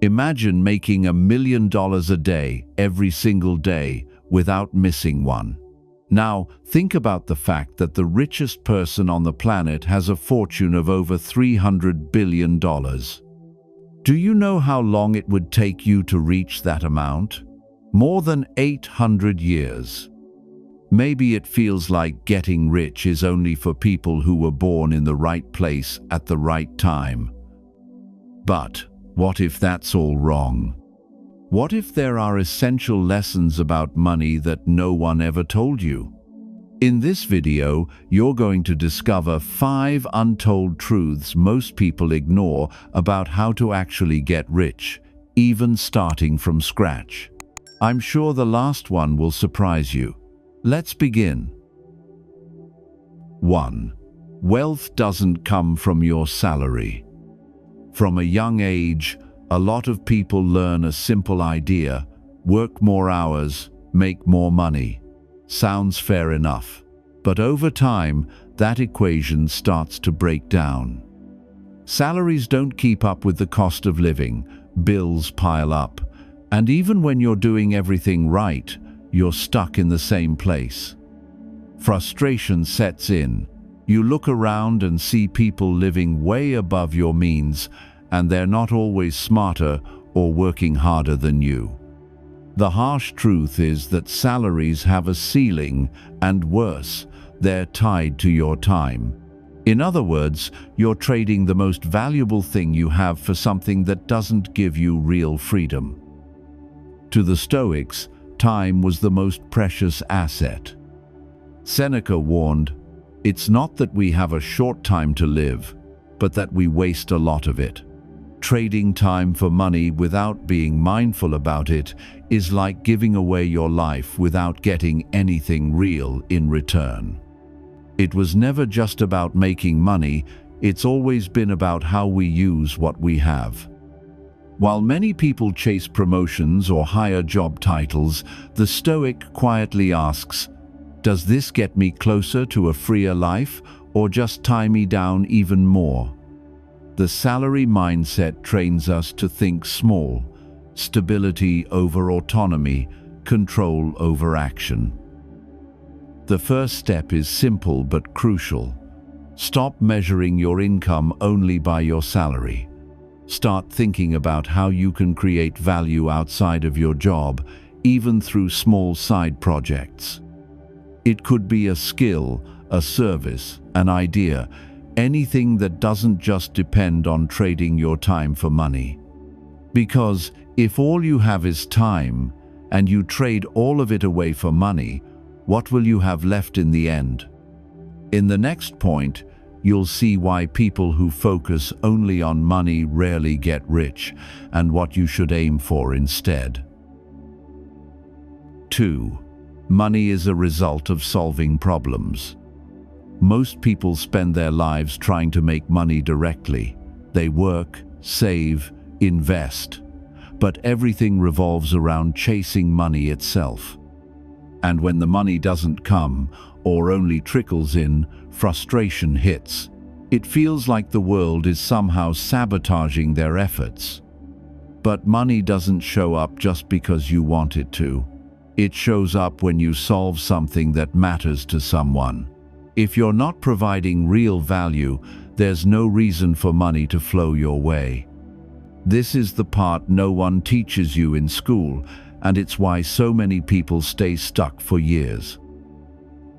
Imagine making $1 million a day, every single day, without missing one. Now, think about the fact that the richest person on the planet has a fortune of over $300 billion. Do you know how long it would take you to reach that amount? More than 800 years. Maybe it feels like getting rich is only for people who were born in the right place at the right time. But what if that's all wrong? What if there are essential lessons about money that no one ever told you? In this video, you're going to discover 5 untold truths most people ignore about how to actually get rich, even starting from scratch. I'm sure the last one will surprise you. Let's begin. 1. Wealth doesn't come from your salary. From a young age, a lot of people learn a simple idea: work more hours, make more money. Sounds fair enough. But over time, that equation starts to break down. Salaries don't keep up with the cost of living, bills pile up, and even when you're doing everything right, you're stuck in the same place. Frustration sets in. You look around and see people living way above your means, and they're not always smarter or working harder than you. The harsh truth is that salaries have a ceiling, and worse, they're tied to your time. In other words, you're trading the most valuable thing you have for something that doesn't give you real freedom. To the Stoics, time was the most precious asset. Seneca warned, "It's not that we have a short time to live, but that we waste a lot of it." Trading time for money without being mindful about it is like giving away your life without getting anything real in return. It was never just about making money, it's always been about how we use what we have. While many people chase promotions or higher job titles, the Stoic quietly asks, does this get me closer to a freer life or just tie me down even more? The salary mindset trains us to think small: stability over autonomy, control over action. The first step is simple but crucial. Stop measuring your income only by your salary. Start thinking about how you can create value outside of your job, even through small side projects. It could be a skill, a service, an idea, anything that doesn't just depend on trading your time for money. Because if all you have is time, and you trade all of it away for money, what will you have left in the end? In the next point, you'll see why people who focus only on money rarely get rich, and what you should aim for instead. 2. Money is a result of solving problems. Most people spend their lives trying to make money directly. They work, save, invest, but everything revolves around chasing money itself. And when the money doesn't come, or only trickles in, frustration hits. It feels like the world is somehow sabotaging their efforts. But money doesn't show up just because you want it to. It shows up when you solve something that matters to someone. If you're not providing real value, there's no reason for money to flow your way. This is the part no one teaches you in school, and it's why so many people stay stuck for years.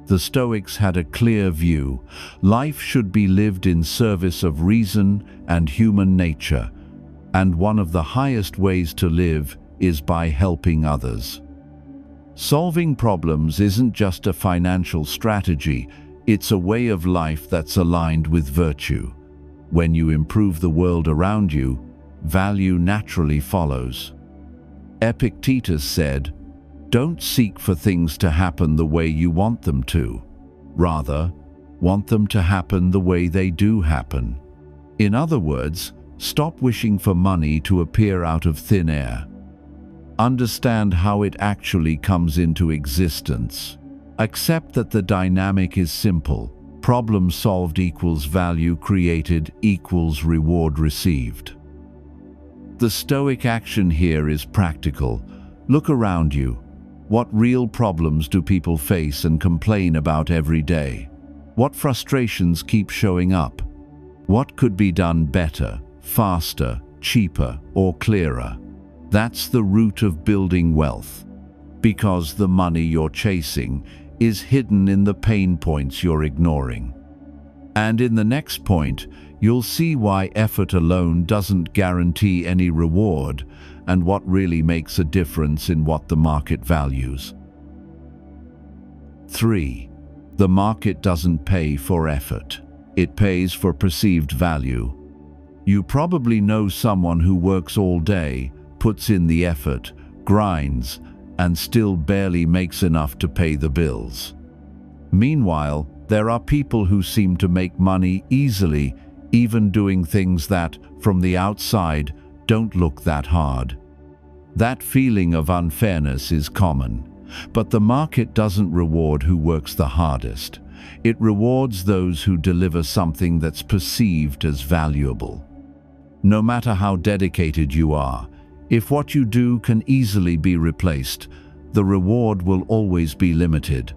The Stoics had a clear view. Life should be lived in service of reason and human nature, and one of the highest ways to live is by helping others. Solving problems isn't just a financial strategy, it's a way of life that's aligned with virtue. When you improve the world around you, value naturally follows. Epictetus said, "Don't seek for things to happen the way you want them to. Rather, want them to happen the way they do happen." In other words, stop wishing for money to appear out of thin air. Understand how it actually comes into existence. Accept that the dynamic is simple. Problem solved equals value created equals reward received. The Stoic action here is practical. Look around you. What real problems do people face and complain about every day? What frustrations keep showing up? What could be done better, faster, cheaper, or clearer? That's the root of building wealth. Because the money you're chasing is hidden in the pain points you're ignoring. And in the next point, you'll see why effort alone doesn't guarantee any reward and what really makes a difference in what the market values. 3. The market doesn't pay for effort. It pays for perceived value. You probably know someone who works all day, puts in the effort, grinds, and still barely makes enough to pay the bills. Meanwhile, there are people who seem to make money easily, even doing things that, from the outside, don't look that hard. That feeling of unfairness is common, but the market doesn't reward who works the hardest. It rewards those who deliver something that's perceived as valuable. No matter how dedicated you are, if what you do can easily be replaced, the reward will always be limited.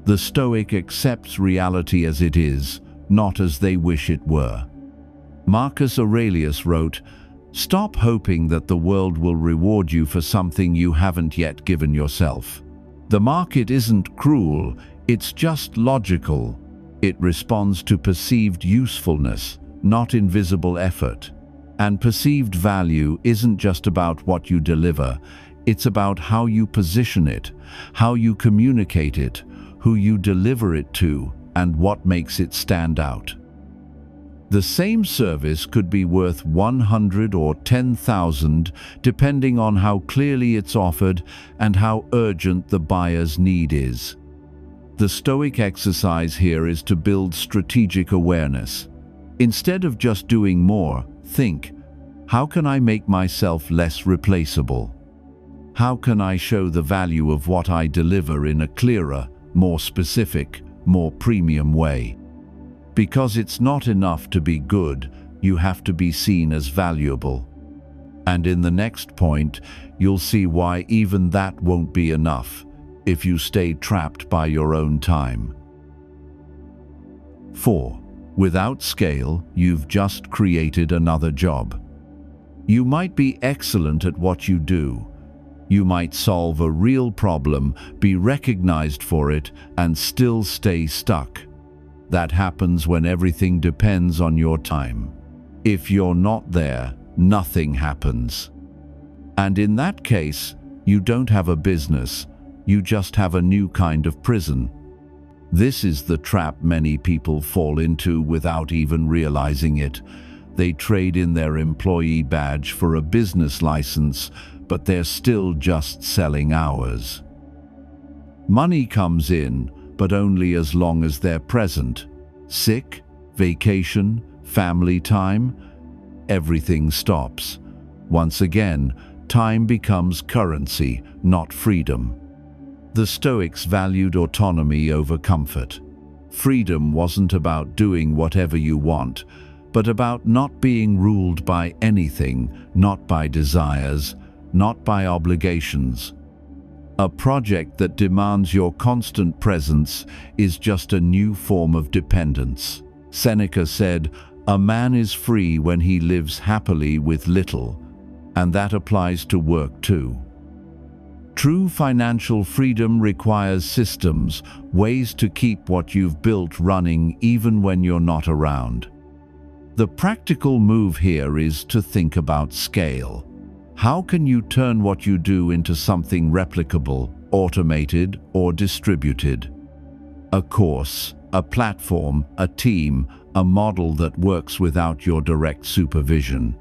The Stoic accepts reality as it is, not as they wish it were. Marcus Aurelius wrote, "Stop hoping that the world will reward you for something you haven't yet given yourself." The market isn't cruel, it's just logical. It responds to perceived usefulness, not invisible effort. And perceived value isn't just about what you deliver, it's about how you position it, how you communicate it, who you deliver it to, and what makes it stand out. The same service could be worth 100 or 10,000, depending on how clearly it's offered and how urgent the buyer's need is. The Stoic exercise here is to build strategic awareness. Instead of just doing more, think, how can I make myself less replaceable? How can I show the value of what I deliver in a clearer, more specific, more premium way? Because it's not enough to be good, you have to be seen as valuable. And in the next point, you'll see why even that won't be enough if you stay trapped by your own time. 4. Without scale, you've just created another job. You might be excellent at what you do. You might solve a real problem, be recognized for it, and still stay stuck. That happens when everything depends on your time. If you're not there, nothing happens. And in that case, you don't have a business, you just have a new kind of prison. This is the trap many people fall into without even realizing it. They trade in their employee badge for a business license, but they're still just selling hours. Money comes in, but only as long as they're present. Sick, vacation, family time, everything stops. Once again, time becomes currency, not freedom. The Stoics valued autonomy over comfort. Freedom wasn't about doing whatever you want, but about not being ruled by anything, not by desires, not by obligations. A project that demands your constant presence is just a new form of dependence. Seneca said, "A man is free when he lives happily with little," and that applies to work too. True financial freedom requires systems, ways to keep what you've built running even when you're not around. The practical move here is to think about scale. How can you turn what you do into something replicable, automated, or distributed? A course, a platform, a team, a model that works without your direct supervision.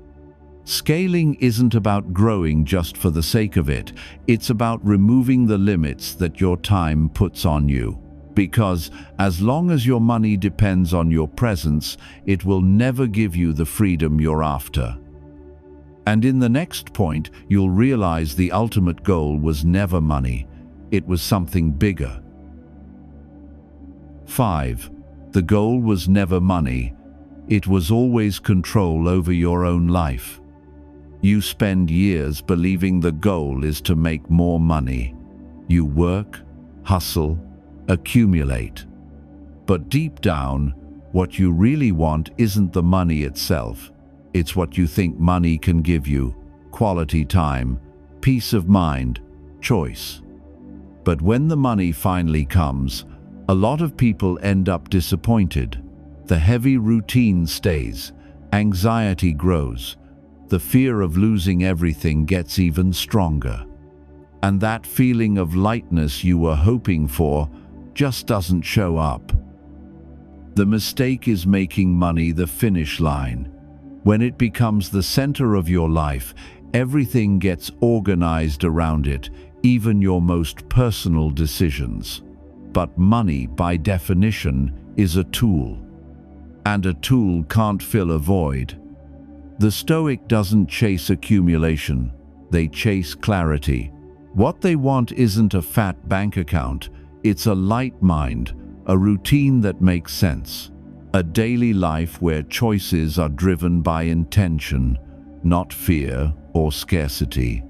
Scaling isn't about growing just for the sake of it. It's about removing the limits that your time puts on you. Because as long as your money depends on your presence, it will never give you the freedom you're after. And in the next point, you'll realize the ultimate goal was never money. It was something bigger. 5. The goal was never money. It was always control over your own life. You spend years believing the goal is to make more money. You work, hustle, accumulate. But deep down, what you really want isn't the money itself. It's what you think money can give you: quality time, peace of mind, choice. But when the money finally comes, a lot of people end up disappointed. The heavy routine stays, anxiety grows, the fear of losing everything gets even stronger. And that feeling of lightness you were hoping for just doesn't show up. The mistake is making money the finish line. When it becomes the center of your life, everything gets organized around it, even your most personal decisions. But money, by definition, is a tool. And a tool can't fill a void. The Stoic doesn't chase accumulation, they chase clarity. What they want isn't a fat bank account, it's a light mind, a routine that makes sense. A daily life where choices are driven by intention, not fear or scarcity.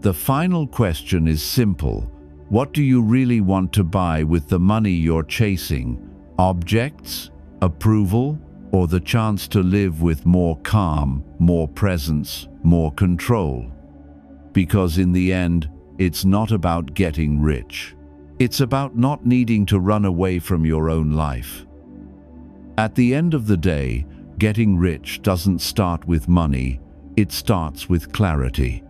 The final question is simple. What do you really want to buy with the money you're chasing? Objects? Approval? Or the chance to live with more calm, more presence, more control? Because in the end, it's not about getting rich. It's about not needing to run away from your own life. At the end of the day, getting rich doesn't start with money, it starts with clarity.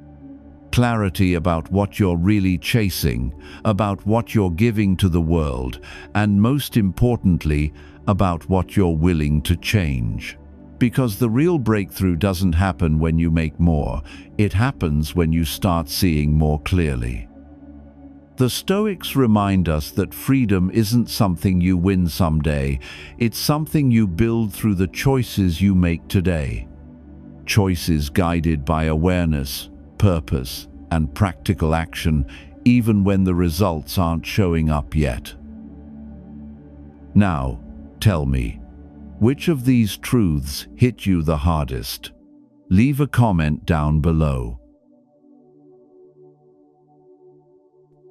Clarity about what you're really chasing, about what you're giving to the world, and most importantly, about what you're willing to change. Because the real breakthrough doesn't happen when you make more, it happens when you start seeing more clearly. The Stoics remind us that freedom isn't something you win someday, it's something you build through the choices you make today. Choices guided by awareness, purpose, and practical action, even when the results aren't showing up yet. Now, tell me, which of these truths hit you the hardest? Leave a comment down below.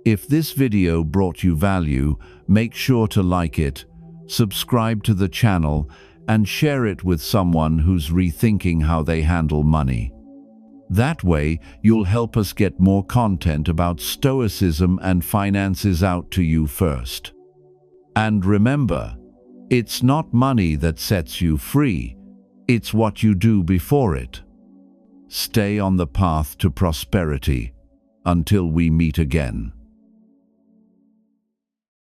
If this video brought you value, make sure to like it, subscribe to the channel, and share it with someone who's rethinking how they handle money. That way, you'll help us get more content about Stoicism and finances out to you first. And remember, it's not money that sets you free, it's what you do before it. Stay on the path to prosperity until we meet again.